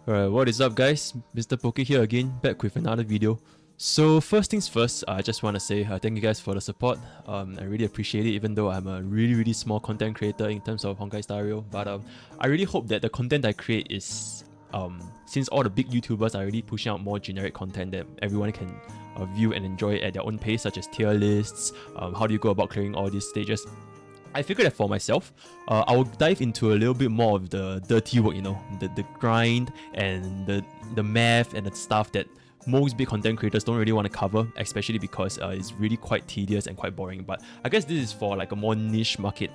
Alright, what is up guys? Mr. Pokke here again, back with another video. So first things first, I just want to say thank you guys for the support. I really appreciate it, even though I'm a really small content creator in terms of Honkai Star Rail. But I really hope that the content I create is, since all the big YouTubers are already pushing out more generic content that everyone can view and enjoy at their own pace, such as tier lists, how do you go about clearing all these stages. I figured that for myself, I'll dive into a little bit more of the dirty work, you know, the grind and the math and the stuff that most big content creators don't really want to cover, especially because it's really quite tedious and quite boring. But I guess this is for like a more niche market,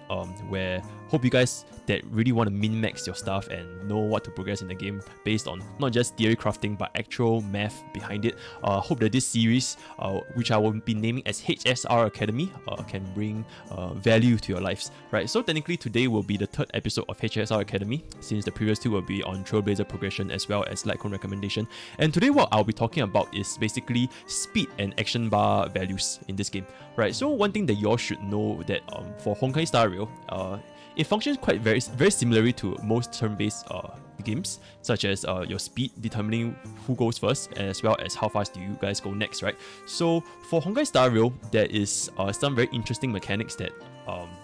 where hope you guys that really want to min-max your stuff and know what to progress in the game based on not just theory crafting but actual math behind it. Hope that this series, which I will be naming as HSR Academy, can bring value to your lives. Right, so technically today will be the third episode of HSR Academy, since the previous two will be on Trailblazer progression as well as Litecoin recommendation. And today what I'll be talking about is basically speed and action bar values in this game. Right, so one thing that you all should know that for Honkai Star Rail, it functions quite very similarly to most turn-based games, such as your speed determining who goes first, as well as how fast do you guys go next, right? So for Honkai Star Rail, there is some very interesting mechanics that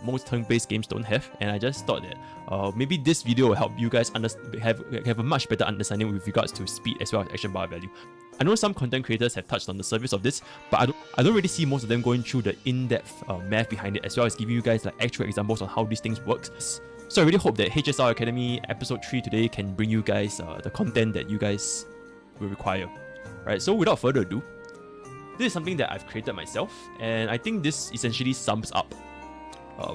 most turn-based games don't have, and I just thought that maybe this video will help you guys have a much better understanding with regards to speed as well as action bar value. I know some content creators have touched on the surface of this, but I don't really see most of them going through the in-depth math behind it, as well as giving you guys like actual examples on how these things work. So I really hope that HSR Academy episode 3 today can bring you guys the content that you guys will require. Right, so without further ado, this is something that I've created myself, and I think this essentially sums up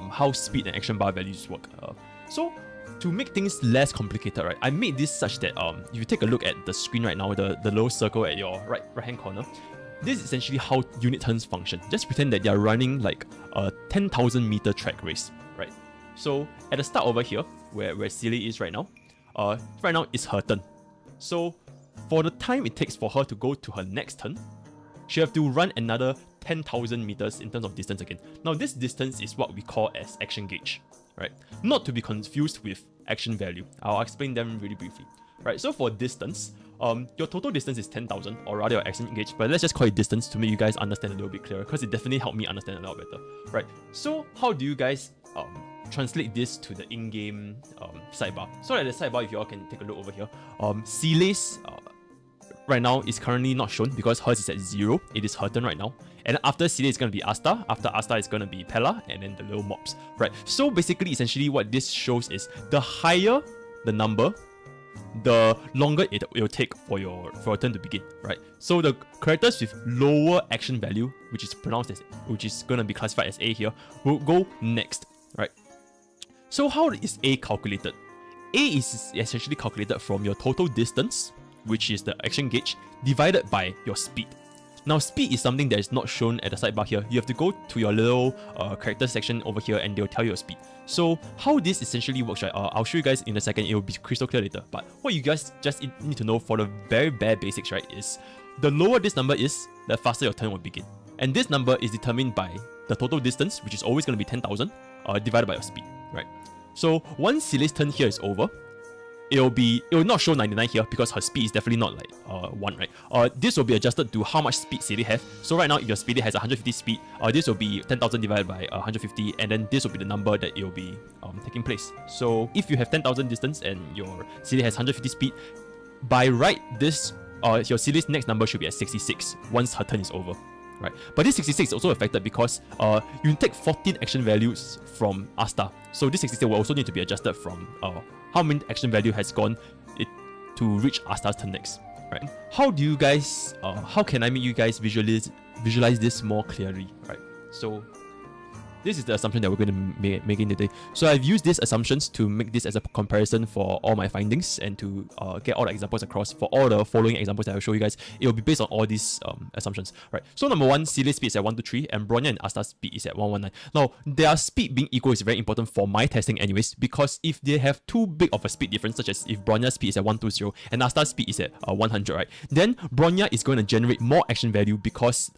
how speed and action bar values work. So to make things less complicated, right, I made this such that if you take a look at the screen right now, the little circle at your right hand corner, this is essentially how unit turns function. Just pretend that you're running like a 10,000 meter track race, right? So at the start over here, where Silly is right now it's her turn. So for the time it takes for her to go to her next turn, she'll have to run another 10,000 meters in terms of distance again. Now this distance is what we call as action gauge, right? Not to be confused with action value. I'll explain them really briefly. Right, so for distance, your total distance is 10,000, or rather your action gauge, but let's just call it distance to make you guys understand a little bit clearer, because it definitely helped me understand a lot better. Right, so how do you guys translate this to the in-game sidebar? So at the sidebar, if you all can take a look over here, Sile's right now is currently not shown because hers is at 0. It is her turn right now. And after Sile is going to be Asta. After Asta is going to be Pella, and then the little mobs. Right. So basically, essentially what this shows is the higher the number, the longer it will take for your turn to begin. Right. So the characters with lower action value, which is going to be classified as A here, will go next. Right. So how is A calculated? A is essentially calculated from your total distance, which is the action gauge, divided by your speed. Now speed is something that is not shown at the sidebar here. You have to go to your little character section over here and they'll tell you your speed. So how this essentially works, right, I'll show you guys in a second. It will be crystal clear later. But what you guys just need to know for the very bare basics, right, is the lower this number is, the faster your turn will begin. And this number is determined by the total distance, which is always going to be 10,000, divided by your speed, right? So once Sile's turn here is over, it will not show 99 here because her speed is definitely not like 1, right? This will be adjusted to how much speed Silly has. So right now, if your Silly has 150 speed, this will be 10,000 divided by 150, and then this will be the number that it will be taking place. So if you have 10,000 distance and your Silly has 150 speed, by right, this your Silly's next number should be at 66 once her turn is over. Right, but this 66 is also affected because you take 14 action values from Asta. So this 66 will also need to be adjusted from how many action value has gone to reach Asta's turn next. Right? How do you guys? How can I make you guys visualize this more clearly? Right. So this is the assumption that we're going to be making today. So I've used these assumptions to make this as a comparison for all my findings and to get all the examples across. For all the following examples that I'll show you guys, it will be based on all these assumptions. Right. So number 1, Sile's speed is at 123 and Bronya and Asta's speed is at 119. Now, their speed being equal is very important for my testing anyways, because if they have too big of a speed difference, such as if Bronya's speed is at 120 and Asta's speed is at 100, right, then Bronya is going to generate more action value because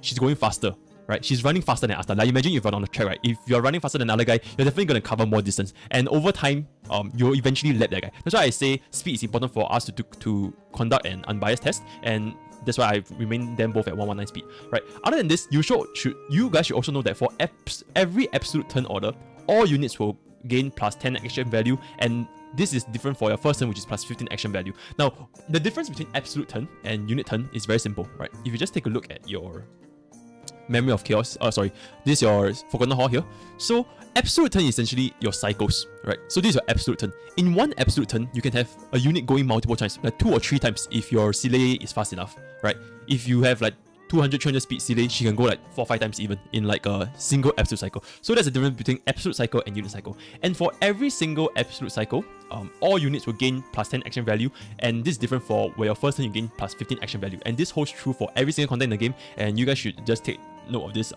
she's going faster. right? She's running faster than Asta. Like imagine if you're on the track, right? If you're running faster than another guy, you're definitely gonna cover more distance, and over time, you'll eventually lap that guy. That's why I say speed is important for us to conduct an unbiased test, and that's why I remain them both at 119 speed, right? Other than this, you guys should also know that for every absolute turn order, all units will gain plus 10 action value, and this is different for your first turn, which is plus 15 action value. Now, the difference between absolute turn and unit turn is very simple, right? If you just take a look at your Memory of Chaos, this is your Forgotten Hall here. So, absolute turn is essentially your cycles, right? So, this is your absolute turn. In one absolute turn, you can have a unit going multiple times, like 2 or 3 times if your Silly is fast enough, right? If you have like 200, 300 speed Silly, she can go like 4 or 5 times even in like a single absolute cycle. So that's the difference between absolute cycle and unit cycle. And for every single absolute cycle, all units will gain plus 10 action value, and this is different for where your first turn you gain plus 15 action value. And this holds true for every single content in the game, and you guys should just take note of this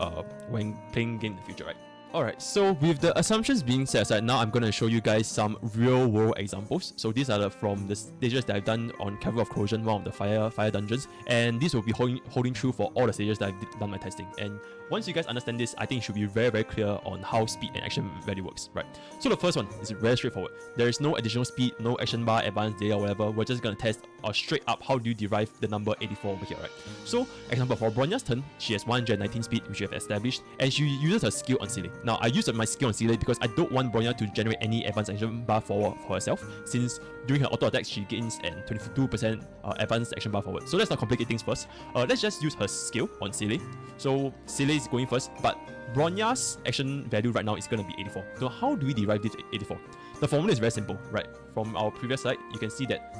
when playing game in the future, right? Alright, so with the assumptions being set aside, now I'm going to show you guys some real world examples. So these are from the stages that I've done on Cavalry of Corrosion, one of the fire dungeons, and these will be holding true for all the stages that I've done my testing. And once you guys understand this, I think it should be very, very clear on how speed and action value works, right? So the first one is very straightforward. There is no additional speed, no action bar, advanced data, or whatever. We're just going to test straight up how do you derive the number 84 over here, right? So, example, for Bronya's turn, she has 119 speed, which we have established, and she uses her skill on Silly. Now, I use my skill on Silly because I don't want Bronya to generate any advanced action bar forward for herself, since during her auto attacks, she gains an 22% advanced action bar forward. So let's not complicate things first. Let's just use her skill on Silly. So Silly is going first, but Bronya's action value right now is going to be 84. So how do we derive this 84? The formula is very simple, right? From our previous slide, you can see that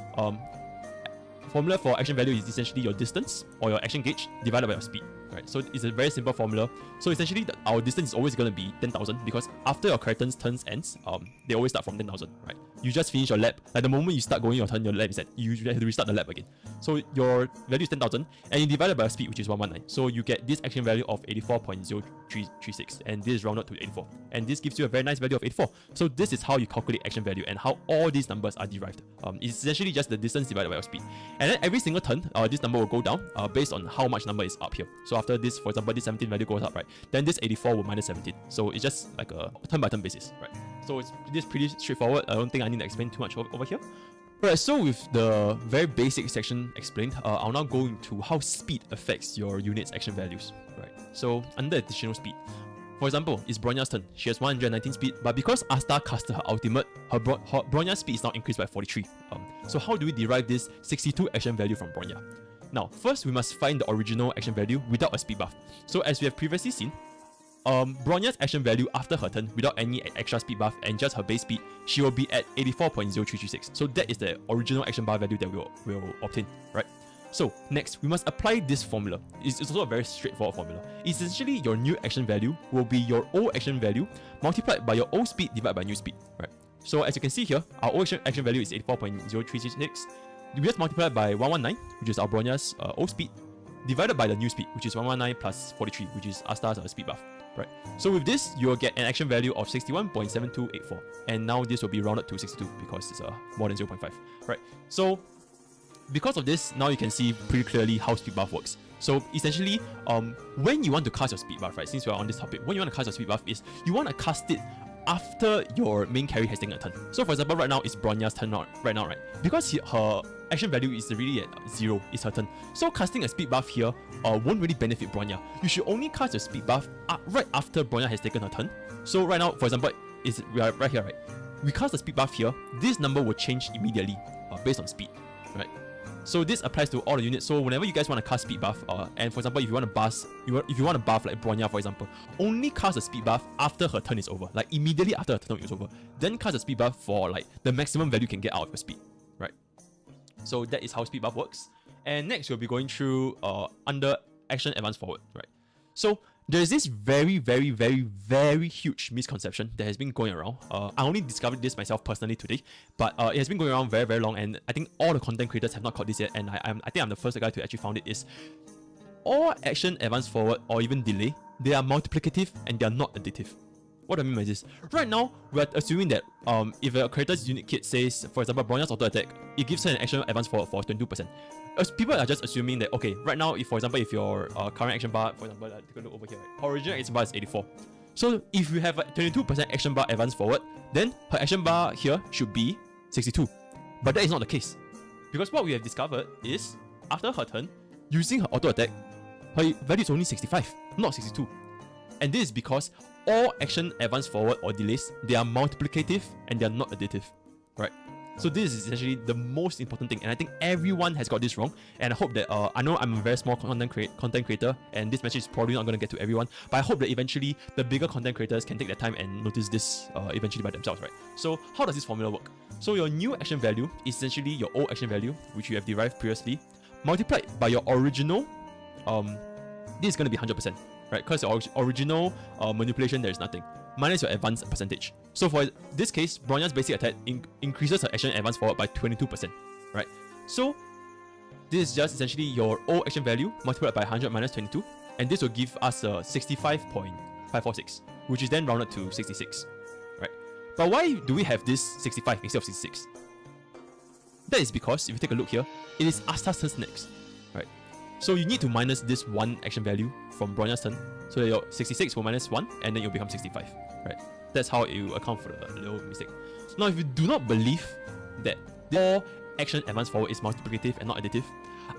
formula for action value is essentially your distance or your action gauge divided by your speed, right? So it's a very simple formula. So essentially, our distance is always going to be 10,000 because after your character's turns ends, they always start from 10,000, right? You just finish your lap. Like the moment you start going your turn, your lap is at. You have to restart the lap again. So your value is 10,000, and you divide it by your speed, which is 119. So you get this action value of 84.0336, and this is rounded to 84. And this gives you a very nice value of 84. So this is how you calculate action value and how all these numbers are derived. It's essentially just the distance divided by your speed. And then every single turn, this number will go down based on how much number is up here. So after this, for example, this 17 value goes up, right? Then this 84 will minus 17. So it's just like a turn by turn basis, right? So it's pretty straightforward. I don't think I need to explain too much over here. Alright, so with the very basic section explained, I'll now go into how speed affects your unit's action values, right? So under additional speed, for example, it's Bronya's turn. She has 119 speed, but because Asta casted her ultimate, her Bronya's speed is now increased by 43. So how do we derive this 62 action value from Bronya? Now, first we must find the original action value without a speed buff. So as we have previously seen, Bronya's action value after her turn without any extra speed buff and just her base speed, she will be at 84.0336. So that is the original action bar value that we'll obtain, right? So next, we must apply this formula. It's also a very straightforward formula. Essentially, your new action value will be your old action value multiplied by your old speed divided by new speed, right? So as you can see here, our old action value is 84.0336. We just multiply by 119, which is our Bronya's old speed, divided by the new speed, which is 119 plus 43, which is Asta's speed buff. Right. So with this, you'll get an action value of 61.7284, and now this will be rounded to 62 because it's more than 0.5. Right. So because of this, now you can see pretty clearly how speed buff works. So essentially, when you want to cast your speed buff, right? Since we're on this topic, when you want to cast your speed buff is you want to cast it after your main carry has taken a turn. So for example, right now it's Bronya's turn right now, right? Because her action value is really at 0, it's her turn. So casting a speed buff here won't really benefit Bronya. You should only cast your speed buff right after Bronya has taken her turn. So right now, for example, we are right here, right? We cast the speed buff here, this number will change immediately based on speed, right? So this applies to all the units. So whenever you guys want to cast speed buff, and for example, if you want to buff, like Bronya, for example, only cast a speed buff after her turn is over, like immediately after her turn is over. Then cast a speed buff for like the maximum value you can get out of your speed, right? So that is how speed buff works. And next, we'll be going through under action advance forward, right? So there's this very, very, very, very huge misconception that has been going around. I only discovered this myself personally today, but it has been going around very, very long, and I think all the content creators have not caught this yet, and I think I'm the first guy to actually found it, is all action advance forward or even delay, they are multiplicative and they are not additive. What do I mean by this? Right now, we're assuming that if a character's unit kit says, for example, Bronya's auto attack, it gives her an action advance for 22%. As people are just assuming that, okay, right now, if for example, if your current action bar, for example, take a look over here, right? Her original action bar is 84. So if you have a 22% action bar advance forward, then her action bar here should be 62. But that is not the case. Because what we have discovered is, after her turn, using her auto attack, her value is only 65, not 62. And this is because all action advance forward or delays, they are multiplicative and they are not additive, right? So this is essentially the most important thing, and I think everyone has got this wrong. And I hope that I know I'm a very small content creator, and this message is probably not going to get to everyone, but I hope that eventually the bigger content creators can take their time and notice this eventually by themselves, right? So how does this formula work? So your new action value is essentially your old action value, which you have derived previously, multiplied by your original. This is going to be 100%, right? Because your original manipulation, there is nothing, minus your advance percentage. So for this case, Bronya's basic attack increases her action advance forward by 22%, right? So this is just essentially your old action value multiplied by 100 minus 22, and this will give us a 65.546, which is then rounded to 66, right? But why do we have this 65 instead of 66? That is because, if you take a look here, it is Asta's turn next, right? So you need to minus this one action value from Bronya's turn, so that your 66 will minus 1, and then you'll become 65, right? That's how it will account for the little mistake. Now, if you do not believe that all action advance forward is multiplicative and not additive,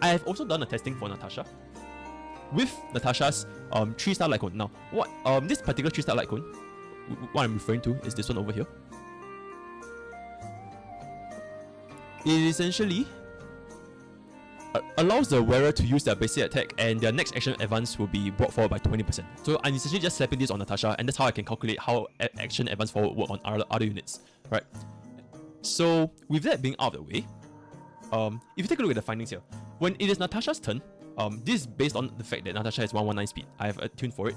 I have also done a testing for Natasha with Natasha's 3-star light cone. Now, what this particular 3-star light cone, what I'm referring to is this one over here. It essentially allows the wearer to use their basic attack, and their next action advance will be brought forward by 20%. So I'm essentially just slapping this on Natasha, and that's how I can calculate how action advance forward work on other units, right? So with that being out of the way, if you take a look at the findings here, when it is Natasha's turn, this is based on the fact that Natasha has 119 speed. I have attuned for it.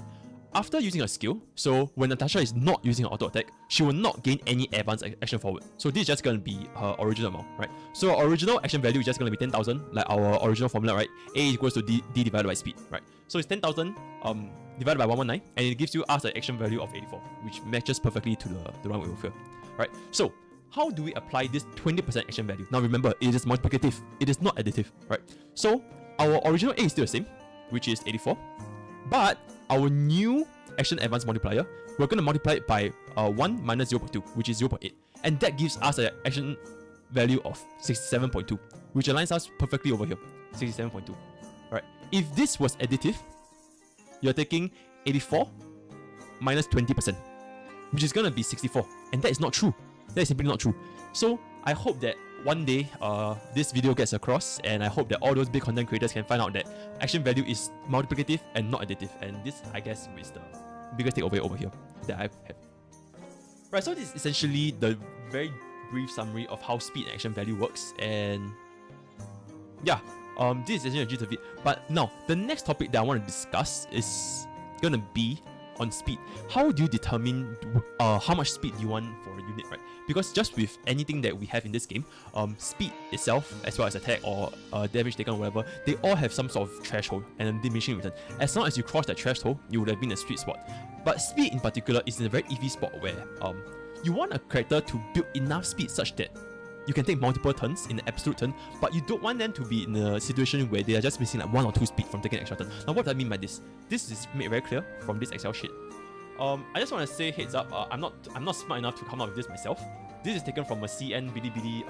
After using a skill, so when Natasha is not using her auto attack, she will not gain any advanced action forward. So this is just going to be her original amount, right? So our original action value is just going to be 10,000, like our original formula, right? A equals to D divided by speed, right? So it's 10,000 divided by 119, and it gives you us an action value of 84, which matches perfectly to the one we will fill, right? So how do we apply this 20% action value? Now remember, it is multiplicative, it is not additive, right? So our original A is still the same, which is 84, but our new action advance multiplier, we're going to multiply it by 1 minus 0.2, which is 0.8. And that gives us an action value of 67.2, which aligns us perfectly over here, 67.2. Right? If this was additive, you're taking 84 minus 20%, which is going to be 64. And that is not true. That is simply not true. So I hope that one day this video gets across, and I hope that all those big content creators can find out that action value is multiplicative and not additive. And this, I guess, is the biggest takeaway over here that I've had. Right, so this is essentially the very brief summary of how speed and action value works, and yeah, this is essentially a gist of it. But now, the next topic that I want to discuss is gonna be on speed. How do you determine how much speed you want for a unit, right? Because just with anything that we have in this game, speed itself, as well as attack or damage taken or whatever, they all have some sort of threshold and a diminishing return. As long as you cross that threshold, you would have been a sweet spot. But speed in particular is in a very iffy spot where you want a character to build enough speed such that you can take multiple turns in an absolute turn, but you don't want them to be in a situation where they are just missing like 1 or 2 speed from taking an extra turn. Now, what do I mean by this? This is made very clear from this Excel sheet. I just want to say heads up, I'm not smart enough to come up with this myself. This is taken from a CN Bilibili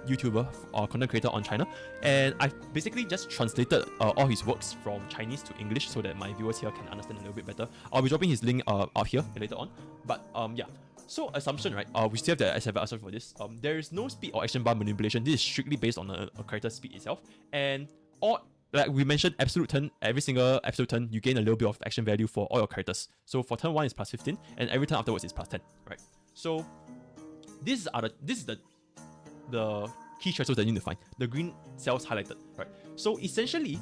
YouTuber or content creator on China, and I've basically just translated all his works from Chinese to English so that my viewers here can understand a little bit better. I'll be dropping his link out here later on. But yeah. So assumption, right? We still have the assumption for this. There is no speed or action bar manipulation. This is strictly based on a character's speed itself. And all, like we mentioned, absolute turn, every single absolute turn, you gain a little bit of action value for all your characters. So for turn 1 is plus 15, and every turn afterwards is plus 10, right? So this is the key thresholds that you need to find. The green cells highlighted, right? So essentially,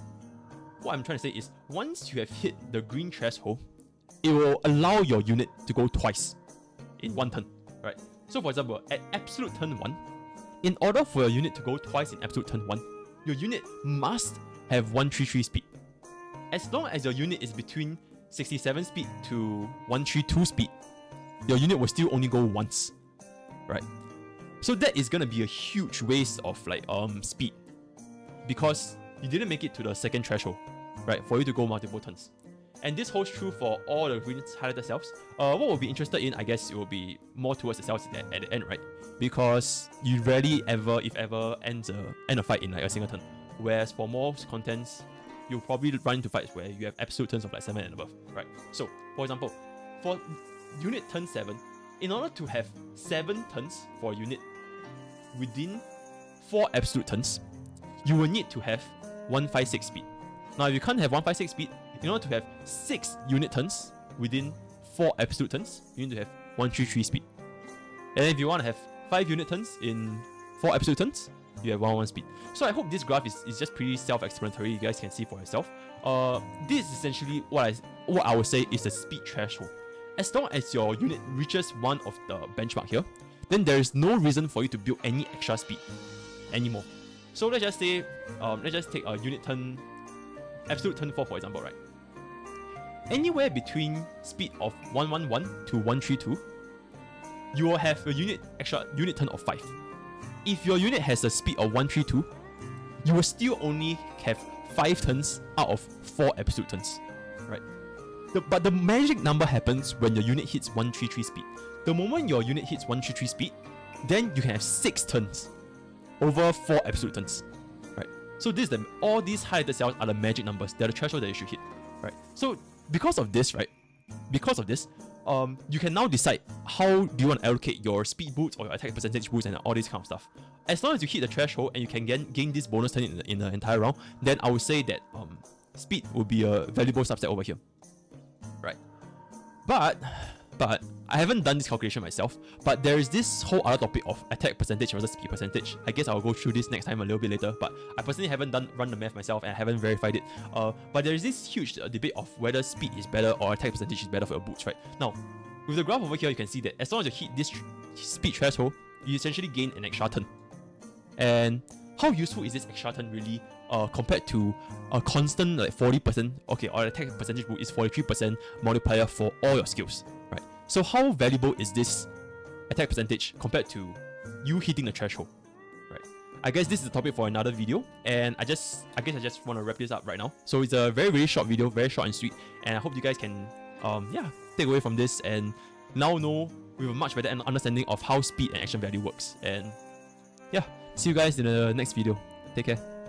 what I'm trying to say is, once you have hit the green threshold, it will allow your unit to go twice in 1 turn, right? So for example, at absolute turn 1, in order for your unit to go twice in absolute turn 1, your unit must have 133 speed. As long as your unit is between 67 speed to 132 speed, your unit will still only go once, right? So that is gonna be a huge waste of like speed, because you didn't make it to the second threshold, right? For you to go multiple turns. And this holds true for all the green highlighted cells. What we'll be interested in, I guess, it will be more towards the cells at the end, right? Because you rarely ever, if ever, end a fight in like a single turn. Whereas for most contents, you'll probably run into fights where you have absolute turns of like 7 and above, right? So, for example, for unit turn 7, in order to have 7 turns for a unit within 4 absolute turns, you will need to have 156 speed. Now, if you can't have 156 speed, in order to have 6 unit turns within 4 absolute turns, you need to have 133 speed. And if you want to have 5 unit turns in 4 absolute turns, you have 111 speed. So I hope this graph is just pretty self-explanatory. You guys can see for yourself. This is essentially what I would say is the speed threshold. As long as your unit reaches one of the benchmark here, then there is no reason for you to build any extra speed anymore. So let's just say, let's just take a unit turn, absolute turn 4 for example, right? Anywhere between speed of 111 to 132, you will have a extra unit turn of 5. If your unit has a speed of 132, you will still only have 5 turns out of 4 absolute turns, right? But the magic number happens when your unit hits 133 speed. The moment your unit hits 133 speed, then you can have 6 turns over 4 absolute turns, right? So all these highlighted cells are the magic numbers. They're the threshold that you should hit, right? So because of this, you can now decide how do you want to allocate your speed boots or your attack percentage boots and all this kind of stuff. As long as you hit the threshold and you can gain this bonus turn in the entire round, then I would say that speed will be a valuable subset over here, right? But I haven't done this calculation myself, but there is this whole other topic of attack percentage versus speed percentage. I guess I'll go through this next time a little bit later, but I personally haven't run the math myself and I haven't verified it. But there is this huge debate of whether speed is better or attack percentage is better for your boots, right? Now, with the graph over here, you can see that as long as you hit this speed threshold, you essentially gain an extra turn. And how useful is this extra turn really compared to a constant like 40%, okay, or attack percentage boot is 43% multiplier for all your skills, right? So how valuable is this attack percentage compared to you hitting the threshold, right? I guess this is a topic for another video, and I guess I just want to wrap this up right now. So it's a very, very short video, very short and sweet, and I hope you guys can take away from this and now know with a much better understanding of how speed and action value works. And yeah, see you guys in the next video. Take care.